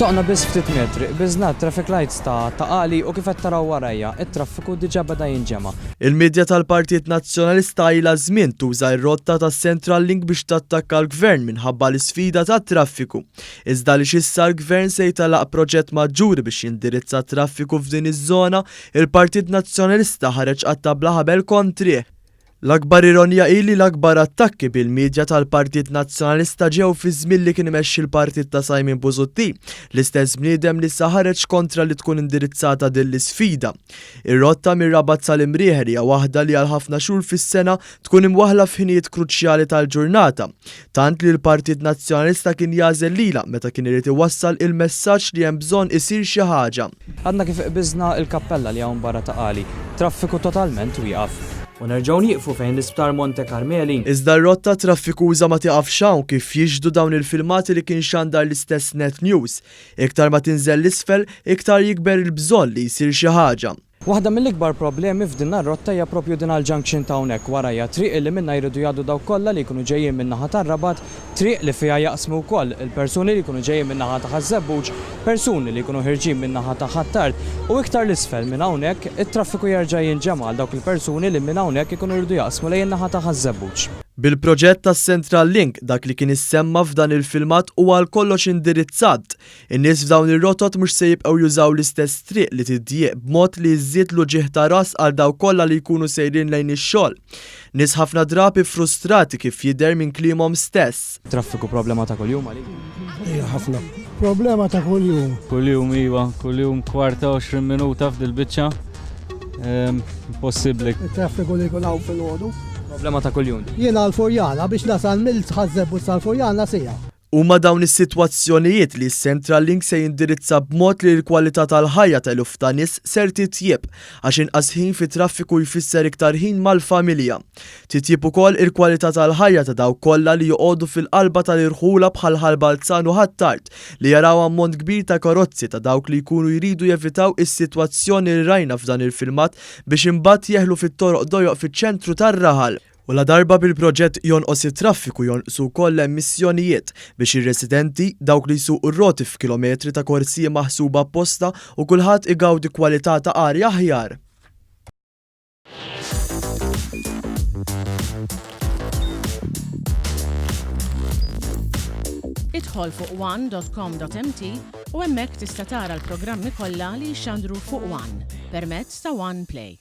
Soqna biss ftit metri, biżna traffic lights ta' qali u kif qed taraw warajja, it-traffiku diġà beda jinġema'. Il-medja tal-Partit Nazzjonalista ilha żmien tuża r-rotta tas-Central Link biex tattakka l-Gvern minħabba l-isfida tat-traffiku. Iżda li x'issa l-Gvern se jtalaq proġett maġġur biex jindirizza t-traffiku f'din iż-żona, il-Partit Nazzjonalista ħareġ għat-tabla ħabel kontrih. L-akbar ironija ili l-akbar attakki bil-medja tal-Partit Nazzjonalista ġew fi żmien li kien imexxi l-partit ta' Simon Busutti, l-istess bniedem li saħareġ kontra li tkun indirizzata din l-isfida. Ir-rotta mir-Rabat sal-Imrieħer hija waħda li għal ħafna xhur fis-sena tkun imwaħla f'ħinijiet kruċjali tal-ġurnata, tant li l-Partit Nazzjonalista kien jażel lilha meta kien irid iwassal il-messaġġ li hemm bżonn isir xi ħaġa. Għadna kif qbiżna l-kappella li hawn barra ta' qali, traffiku totalment wieqaf. U nerġgħu nieqfu fejn l-Isptar Monte Carmeli. Iżda r-rotta traffikuża ma tiqafx hawn kif jiġdu dawn il-filmati li kien xandar l-istess Net News. Iktar ma tinżel l-isfel, iktar jikber il-bżonn li jsir xi ħaġa. Waħda mill-ikbar problemi f'din ar-rotta hija proprju din għall-junction ta' hawnhekk warajja triq li minnha jridu jgħaddu dawk kollha li jkunu ġejjin min-naħa tar-Rabat, triq li fiha jaqsmu wkoll il-persuni li jkunu ġejjin min-naħa ta' Ħażebbuġ, persuni li jkunu ħirġin min-naħa ta' Ħattart u iktar l-isfel minn hawnhekk it-traffiku jerġa' jinġema' għal dawk il-persuni li minn hawnhekk ikunu jridu jaqsmu lejn in-naħa ta' Ħażebbuġ. Bil-proġett tas-Central Link dak li kien issemma f'dan il-filmat huwa għal kollox indirizzat. In-nies f'dawn ir-rotot mhux se jibqgħu jużaw l-istess triq li tiddieq b'mod li jżid l-uġigħ ta' ras għal dawk kollha li jkunu sejrin lejn ix-xogħol. Nies ħafna drabi frustrati kif jidher minn kliemuhom stess. Traffiku problema ta' kuljum għalik? Ħafna. Problema ta' kuljum. Kuljum iva, kuljum kwarta 20 minuta f'dil-biċċa. Impossibbli. Il-traffiku li jkun hawn fil-għodu. Problema ta' kuljum. Jiena l-Furjana biex nasal mill-Ħażebbuġ sal-Furjana sija. Huma dawn is-sitwazzjonijiet li s-Central Link se jindirizza b'mod li l-kwalità tal-ħajja tal-eluf ta' nies ser titjieb għax inqas ħin fi traffiku jfisser iktar ħin mal-familja. Titjieb ukoll il-kwalità tal-ħajja ta' dawk kollha li joqogħdu fil-qalba tal-irħula bħal Ħalbalzan u Ħattart li jaraw ammont kbir ta' karozzi ta' dawk li jkunu jridu jevitaw is-sitwazzjoni li rajna f'dan il-filmat biex imbagħad jeħlu fit-toroq dojoq fiċ-ċentru tar-Raħal. U la darba bil-proġett jonqos it-traffiku jonqsu wkoll l-emissjonijiet biex ir-residenti dawk li jsuqu r-roti f'kilometri ta' korsija maħsuba apposta u kulħadd igawdi kwalità ta' arja aħjar. Idħol fuq one.com.mt u hemmhekk tista' tara l-programmi kollha li jxandru fuq One permezz ta' One Play.